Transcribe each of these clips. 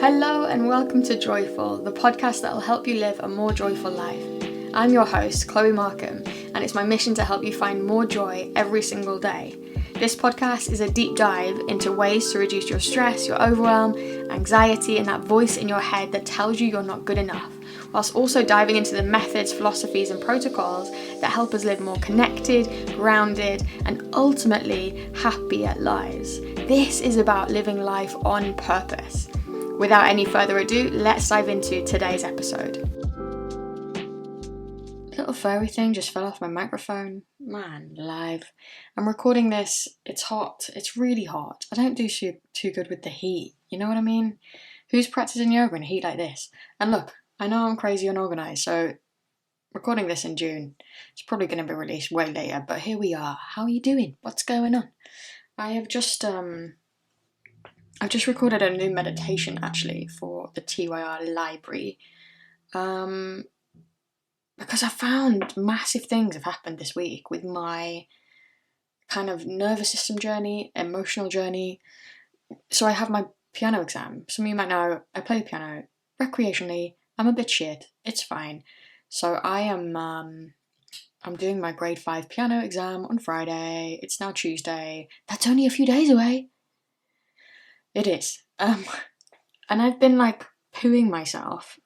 Hello and welcome to Joyful, the podcast that will help you live a more joyful life. I'm your host, Chloe Markham, and it's my mission to help you find more joy every single day. This podcast is a deep dive into ways to reduce your stress, your overwhelm, anxiety, and that voice in your head that tells you you're not good enough, whilst also diving into the methods, philosophies, and protocols that help us live more connected, grounded, and ultimately happier lives. This is about living life on purpose. Without any further ado, let's dive into today's episode. Little furry thing just fell off my microphone. Man, live. I'm recording this. It's hot. It's really hot. I don't do too good with the heat. You know what I mean? Who's practicing yoga in heat like this? And look, I know I'm crazy unorganised, so recording this in June. It's probably going to be released way later, but here we are. How are you doing? What's going on? I've just recorded a new meditation actually for the TYR library. Because I found massive things have happened this week with my kind of nervous system journey, emotional journey. So I have my piano exam. Some of you might know I play the piano recreationally. I'm a bit shit. It's fine. So I'm doing my grade 5 piano exam on Friday. It's now Tuesday. That's only a few days away. It is. And I've been like pooing myself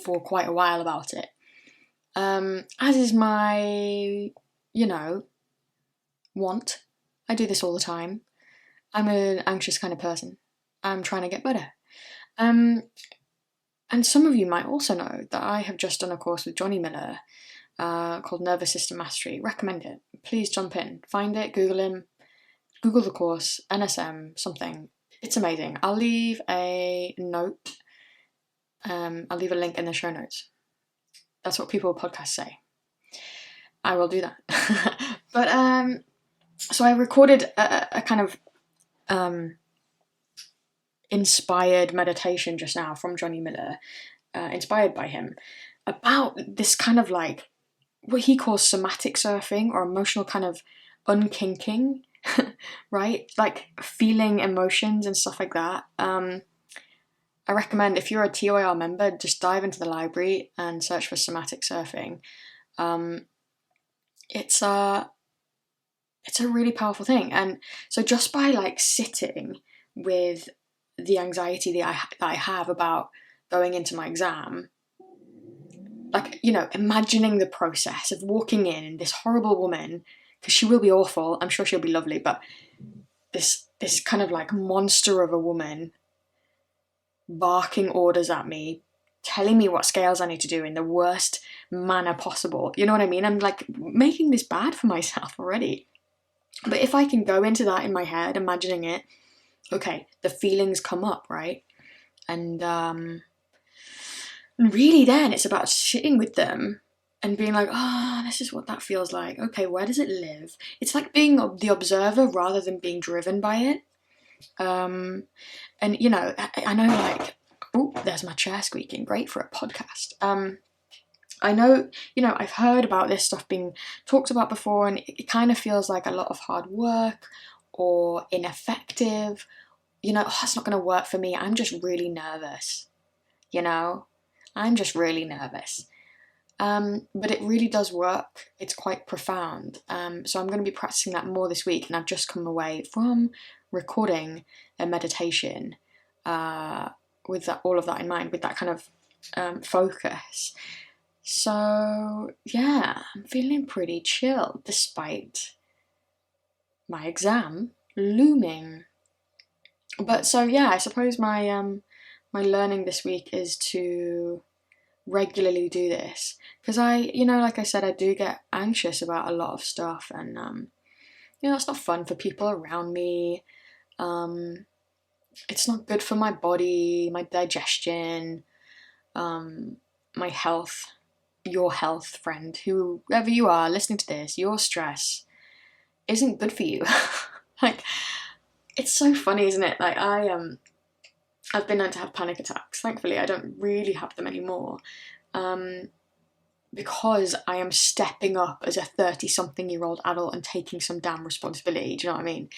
for quite a while about it. As is my, want. I do this all the time. I'm an anxious kind of person. I'm trying to get better. And some of you might also know that I have just done a course with Johnny Miller called Nervous System Mastery. Recommend it. Please jump in. Find it, Google him. Google the course, NSM, something. It's amazing. I'll leave a note. I'll leave a link in the show notes. That's what people with podcasts say. I will do that. But so I recorded a kind of inspired meditation just now from Johnny Miller, inspired by him, about this kind of like what he calls somatic surfing or emotional kind of unkinking, right? Like feeling emotions and stuff like that. I recommend if you're a TOR member, just dive into the library and search for somatic surfing. It's a really powerful thing, and so just by like sitting with the anxiety that I have about going into my exam, like imagining the process of walking in this horrible woman, because she will be awful. I'm sure she'll be lovely, but this kind of like monster of a woman barking orders at me, telling me what scales I need to do in the worst manner possible. You know what I mean? I'm like making this bad for myself already. But if I can go into that in my head, imagining it, okay, the feelings come up, right? And really then it's about sitting with them and being like, this is what that feels like. Okay, where does it live? It's like being the observer rather than being driven by it. And I know like, there's my chair squeaking, great for a podcast. I know, I've heard about this stuff being talked about before, and it kind of feels like a lot of hard work or ineffective. It's not going to work for me. I'm just really nervous. I'm just really nervous. But it really does work. It's quite profound. So I'm going to be practicing that more this week, and I've just come away from recording a meditation with all of that in mind, with that kind of focus. So yeah, I'm feeling pretty chill despite my exam looming. But so yeah, I suppose my my learning this week is to regularly do this, because like I said, I do get anxious about a lot of stuff, and it's not fun for people around me. It's not good for my body, my digestion, my health, your health, friend, whoever you are listening to this. Your stress isn't good for you. Like, it's so funny, isn't it? Like I've been known to have panic attacks. Thankfully, I don't really have them anymore, because I am stepping up as a 30-something-year-old adult and taking some damn responsibility. Do you know what I mean?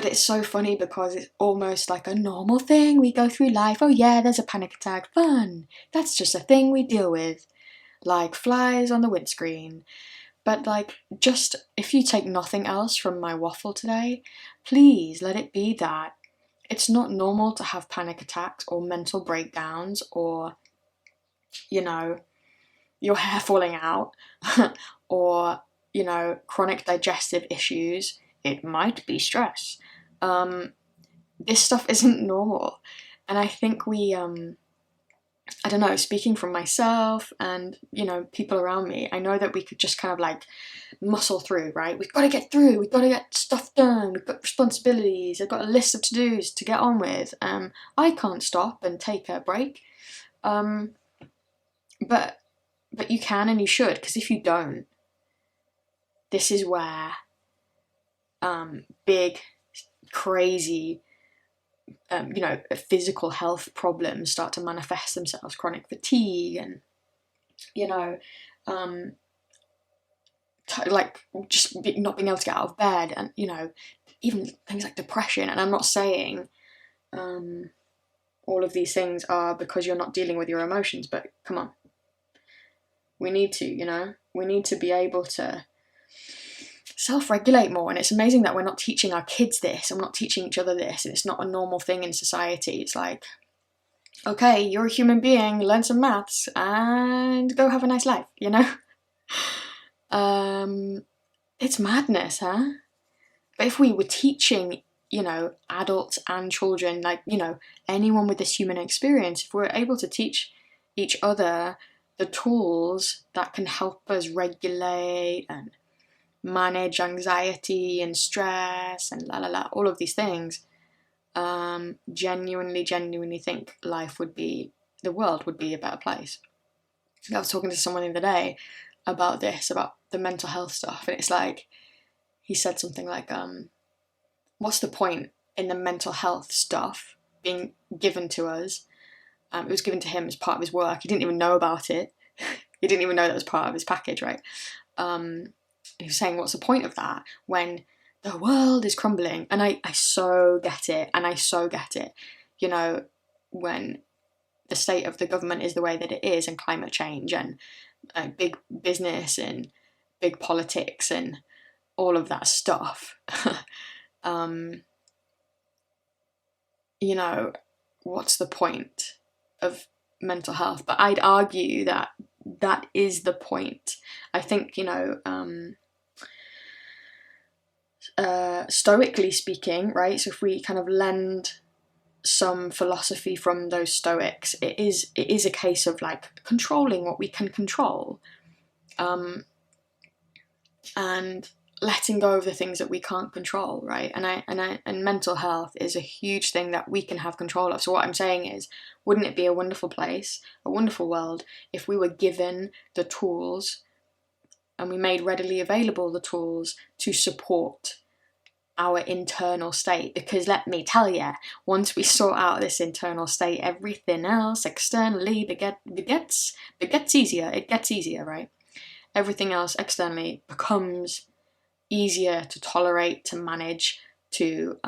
But it's so funny because it's almost like a normal thing. We go through life. Oh yeah, there's a panic attack. Fun. That's just a thing we deal with. Like flies on the windscreen. But like, just if you take nothing else from my waffle today, please let it be that it's not normal to have panic attacks or mental breakdowns or, you know, your hair falling out or, you know, chronic digestive issues. It might be stress. This stuff isn't normal. And I think I don't know, speaking from myself and, you know, people around me, I know that we could just kind of like muscle through, right? We've got to get through, we've got to get stuff done, we've got responsibilities, I've got a list of to-dos to get on with. I can't stop and take a break. But you can and you should, because if you don't, this is where big, crazy, you know, physical health problems start to manifest themselves. Chronic fatigue and, you know, like just not being able to get out of bed, and, you know, even things like depression. And I'm not saying all of these things are because you're not dealing with your emotions, but come on. We need to, you know, we need to be able to self-regulate more. And it's amazing that we're not teaching our kids this, and we're not teaching each other this, and it's not a normal thing in society. It's like, okay, you're a human being, learn some maths and go have a nice life, you know? It's madness, huh? But if we were teaching, you know, adults and children, like, you know, anyone with this human experience, if we're able to teach each other the tools that can help us regulate and manage anxiety and stress and all of these things, genuinely think the world would be a better place. I was talking to someone the other day about this, about the mental health stuff, and it's like, he said something like, what's the point in the mental health stuff being given to us? It was given to him as part of his work. He didn't even know about it. He didn't even know that was part of his package, right? He was saying, what's the point of that when the world is crumbling? And I so get it, and I so get it. You know, when the state of the government is the way that it is, and climate change and big business and big politics and all of that stuff, you know, what's the point of mental health? But I'd argue that that is the point. I think, you know, stoically speaking, right? So if we kind of lend some philosophy from those Stoics, it is a case of like controlling what we can control, and letting go of the things that we can't control, right? And mental health is a huge thing that we can have control of. So what I'm saying is, wouldn't it be a wonderful place, a wonderful world, if we were given the tools and we made readily available the tools to support our internal state? Because let me tell you, once we sort out this internal state, everything else externally begets easier. It gets easier, right? Everything else externally becomes easier to tolerate, to manage, to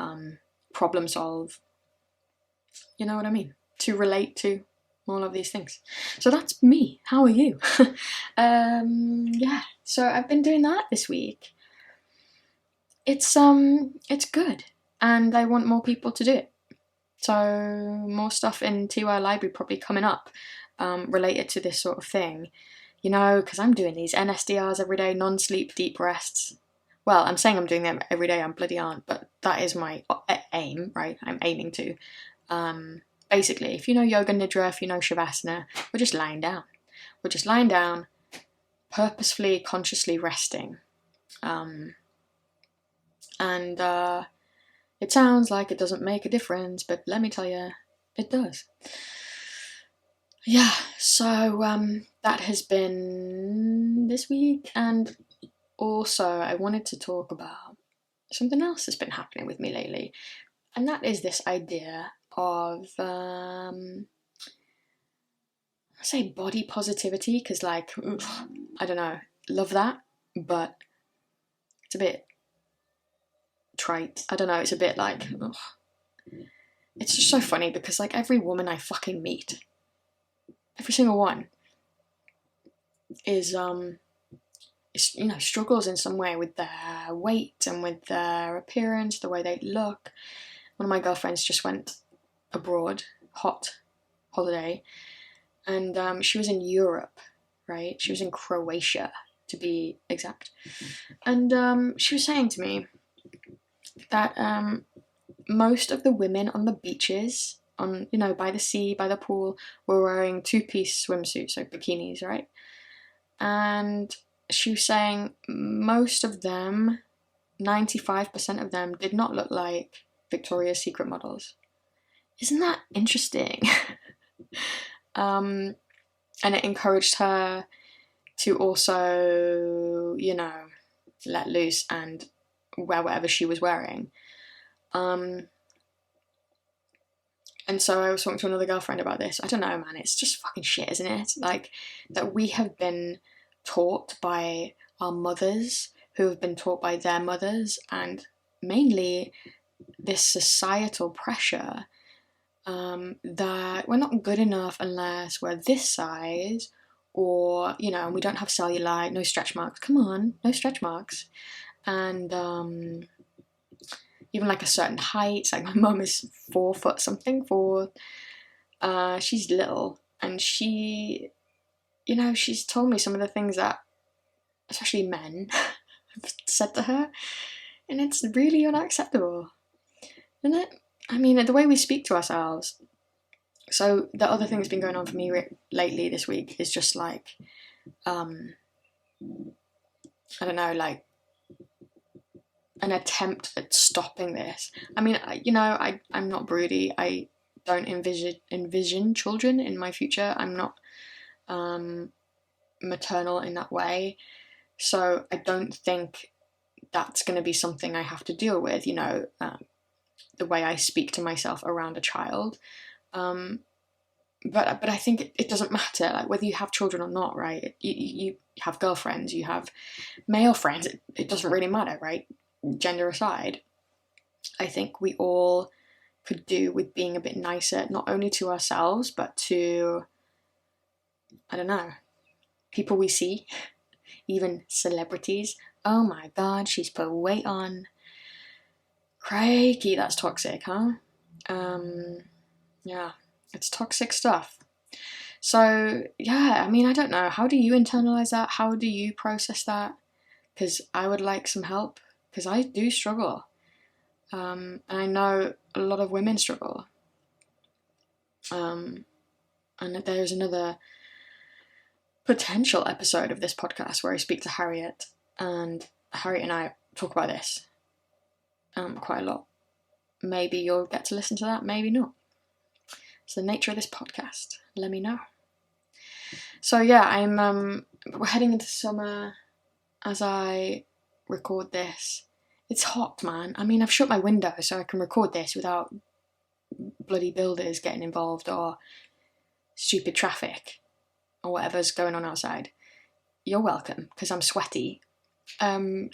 problem solve. You know what I mean? To relate to, all of these things. So that's me. How are you? Yeah. So I've been doing that this week. It's good, and I want more people to do it. So more stuff in TY Library probably coming up, related to this sort of thing. You know, because I'm doing these NSDRs every day, non-sleep deep rests. Well, I'm saying I'm doing them every day, I'm bloody aren't, but that is my aim, right? I'm aiming to. Basically, if you know Yoga Nidra, if you know Shavasana, we're just lying down. We're just lying down, purposefully, consciously resting. And it sounds like it doesn't make a difference, but let me tell you, it does. Yeah, so that has been this week, and also I wanted to talk about something else that's been happening with me lately, and that is this idea of, I say body positivity, because like, I don't know, love that, but it's a bit trite. I don't know, it's a bit like, ugh. It's just so funny because like every woman I fucking meet, every single one, is struggles in some way with their weight and with their appearance, the way they look. One of my girlfriends just went abroad, hot holiday, and she was in Europe, right? She was in Croatia, to be exact. And she was saying to me that most of the women on the beaches, by the sea, by the pool, were wearing two-piece swimsuits, so bikinis, right? And she was saying most of them, 95% of them, did not look like Victoria's Secret models. Isn't that interesting? And it encouraged her to also, let loose and wear whatever she was wearing. And so I was talking to another girlfriend about this. I don't know, man, it's just fucking shit, isn't it? Like, that we have been taught by our mothers, who have been taught by their mothers, and mainly this societal pressure that we're not good enough unless we're this size, or, and we don't have cellulite, no stretch marks. Come on, no stretch marks. And even like a certain height, like my mum is 4 foot something, she's little, and she's told me some of the things that especially men have said to her, and it's really unacceptable, isn't it? I mean, the way we speak to ourselves. So the other thing that's been going on for me lately this week is just like, I don't know, like an attempt at stopping this. I mean, I'm not broody. I don't envision children in my future. I'm not maternal in that way. So I don't think that's going to be something I have to deal with, the way I speak to myself around a child. But I think it doesn't matter, like, whether you have children or not, right? You have girlfriends, you have male friends, it doesn't really matter, right? Gender aside. I think we all could do with being a bit nicer, not only to ourselves, but to, I don't know, people we see, even celebrities. Oh my god, she's put weight on. Crikey, that's toxic, huh? Yeah, it's toxic stuff. So, yeah, I mean, I don't know. How do you internalize that? How do you process that? Because I would like some help, because I do struggle. And I know a lot of women struggle. And there's another potential episode of this podcast where I speak to Harriet, and Harriet and I talk about this quite a lot. Maybe you'll get to listen to that, maybe not. It's the nature of this podcast. Let me know. So yeah, we're heading into summer as I record this. It's hot, man. I mean, I've shut my window so I can record this without bloody builders getting involved or stupid traffic or whatever's going on outside. You're welcome, because I'm sweaty. But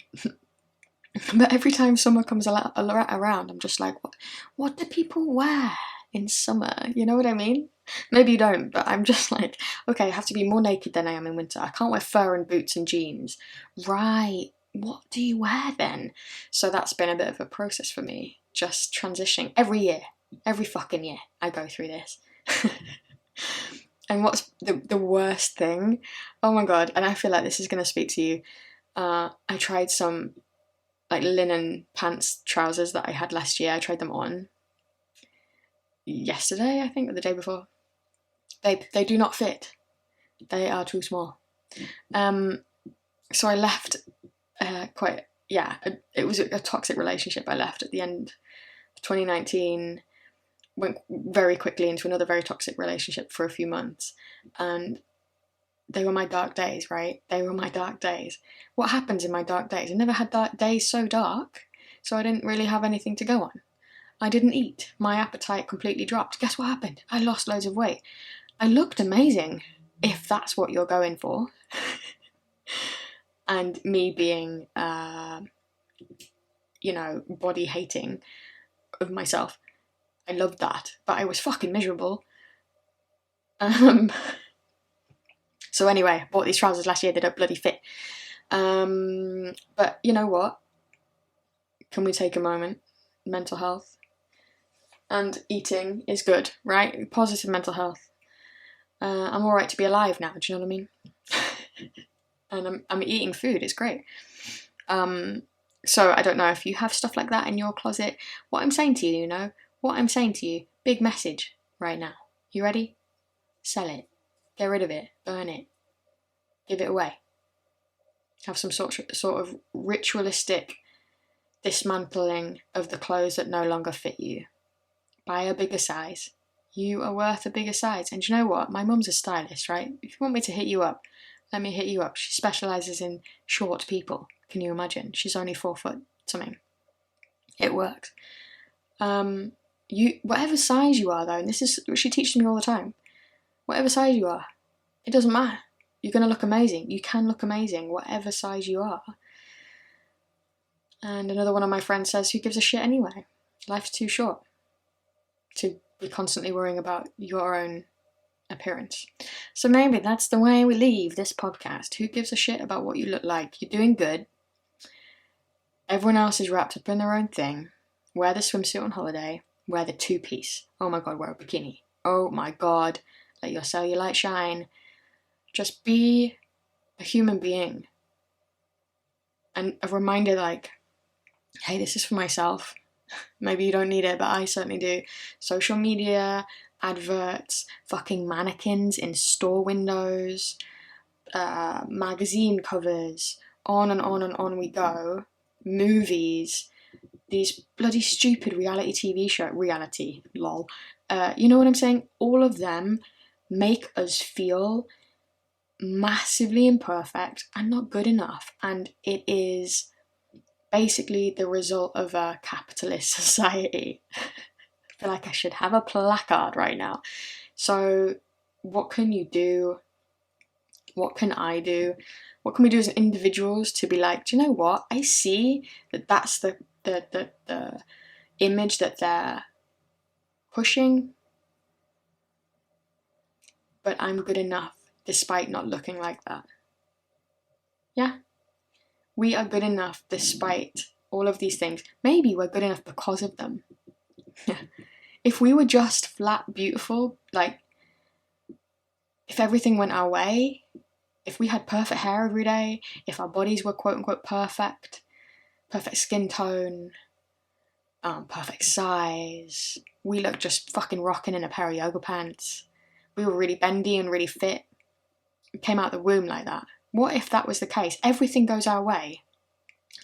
every time summer comes around, I'm just like, what do people wear in summer? You know what I mean? Maybe you don't, but I'm just like, okay, I have to be more naked than I am in winter. I can't wear fur and boots and jeans. Right, what do you wear then? So that's been a bit of a process for me, just transitioning. Every fucking year, I go through this. And what's the worst thing? Oh my god, and I feel like this is going to speak to you. I tried some like linen pants, trousers that I had last year. I tried them on yesterday, I think, or the day before. They do not fit. They are too small. So I left it was a toxic relationship I left at the end of 2019, went very quickly into another very toxic relationship for a few months, and they were my dark days, right? They were my dark days. What happens in my dark days? I never had days so dark, so I didn't really have anything to go on. I didn't eat. My appetite completely dropped. Guess what happened? I lost loads of weight. I looked amazing, if that's what you're going for. And me being body hating of myself. I loved that, but I was fucking miserable. So anyway, bought these trousers last year. They don't bloody fit. But you know what? Can we take a moment? Mental health and eating is good, right? Positive mental health. I'm all right to be alive now. Do you know what I mean? And I'm eating food. It's great. So I don't know if you have stuff like that in your closet. What I'm saying to you, big message right now. You ready? Sell it. Get rid of it. Burn it. Give it away. Have some sort of ritualistic dismantling of the clothes that no longer fit you. Buy a bigger size. You are worth a bigger size. And you know what? My mum's a stylist, right? If you want me to hit you up, let me hit you up. She specialises in short people. Can you imagine? She's only 4 foot something. It works. Whatever size you are though, and this is what she teaches me all the time. Whatever size you are, it doesn't matter. You're going to look amazing. You can look amazing, whatever size you are. And another one of my friends says, who gives a shit anyway? Life's too short to be constantly worrying about your own appearance. So maybe that's the way we leave this podcast. Who gives a shit about what you look like? You're doing good. Everyone else is wrapped up in their own thing. Wear the swimsuit on holiday. Wear the 2-piece. Oh my god, wear a bikini. Oh my god, let your cellulite shine. Just be a human being. And a reminder like, hey, this is for myself. Maybe you don't need it, but I certainly do. Social media, adverts, fucking mannequins in store windows, magazine covers, on and on and on we go. Movies, these bloody stupid reality TV show, lol. You know what I'm saying? All of them make us feel massively imperfect and not good enough, and it is basically the result of a capitalist society. I feel like I should have a placard right now. So what can you do? What can I do? What can we do as individuals to be like, do you know what? I see that that's the image that they're pushing, but I'm good enough despite not looking like that. Yeah? We are good enough despite all of these things. Maybe we're good enough because of them. If we were just flat beautiful, like, if everything went our way, if we had perfect hair every day, if our bodies were quote unquote perfect skin tone, perfect size, we looked just fucking rocking in a pair of yoga pants, we were really bendy and really fit, we came out the womb like that. What if that was the case? Everything goes our way.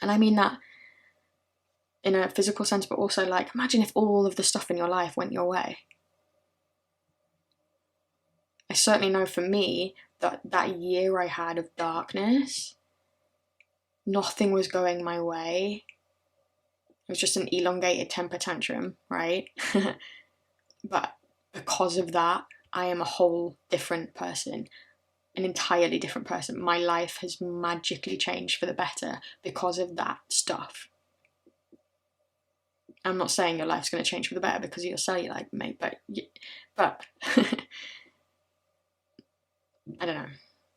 And I mean that in a physical sense, but also like, imagine if all of the stuff in your life went your way. I certainly know for me that year I had of darkness, nothing was going my way. It was just an elongated temper tantrum, right? But because of that, I am a whole different person. An entirely different person. My life has magically changed for the better because of that stuff. I'm not saying your life's going to change for the better because of your cellulite, mate, but I don't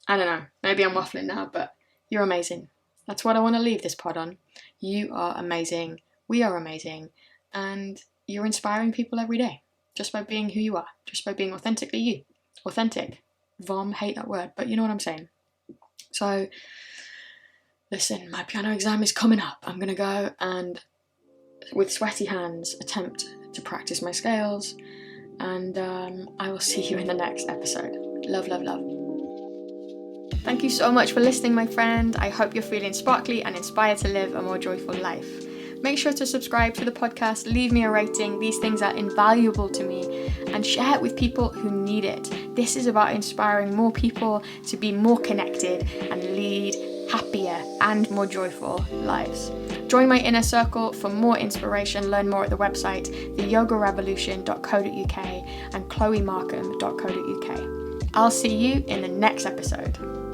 know. Maybe I'm waffling now, but you're amazing. That's what I want to leave this pod on. You are amazing. We are amazing. And you're inspiring people every day just by being who you are, just by being authentically you. Authentic. Vom, hate that word, but you know what I'm saying. So, listen, my piano exam is coming up. I'm going to go and, with sweaty hands, attempt to practice my scales. And I will see you in the next episode. Love, love, love. Thank you so much for listening, my friend. I hope you're feeling sparkly and inspired to live a more joyful life. Make sure to subscribe to the podcast, leave me a rating. These things are invaluable to me, and share it with people who need it. This is about inspiring more people to be more connected and lead happier and more joyful lives. Join my inner circle for more inspiration. Learn more at the website theyogarevolution.co.uk and chloemarkham.co.uk. I'll see you in the next episode.